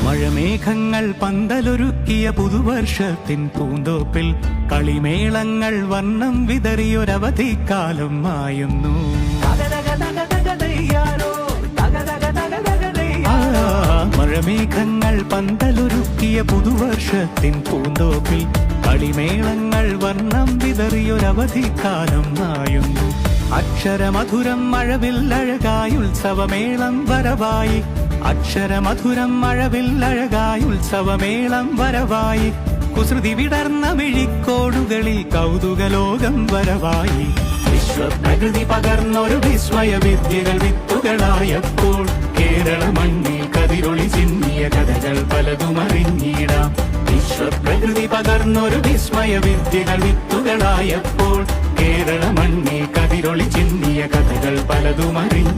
മഴമേഘങ്ങൾ പന്തലൊരുക്കിയ പുതുവർഷത്തിൻ പൂന്തോപ്പിൽ കളിമേളങ്ങൾ വർണ്ണം വിതറിയൊരവധിക്കാലം മായുന്നു. മഴമേഘങ്ങൾ പന്തലൊരുക്കിയ പുതുവർഷത്തിൻ പൂന്തോപ്പിൽ കളിമേളങ്ങൾ വർണ്ണം വിതറിയൊരവധിക്കാലം മായുന്നു. അക്ഷരമധുരം മഴവില്ലഴകായി ഉത്സവമേളം വരവായി. അക്ഷരമധുരം മഴവില്ലഴകായി ഉത്സവമേളം വരവായി. കുസൃതി വിടർന്ന മിഴിക്കോടുകളിൽ കൗതുകലോകം വരവായി. വിശ്വപ്രകൃതി പകർന്നൊരു വിസ്മയ വിദ്യകൾ വിത്തുകളായപ്പോൾ കേരള മണ്ണിൽ കതിരൊളി ചിന്നിയ കഥകൾ പലതും അറിഞ്ഞിടാം. വിശ്വപ്രകൃതി പകർന്നൊരു വിസ്മയ വിദ്യകൾ വിത്തുകളായപ്പോൾ കേരള മണ്ണിൽ കതിരൊളി ചിന്നിയ കഥകൾ പലതും അറിഞ്ഞിടാം.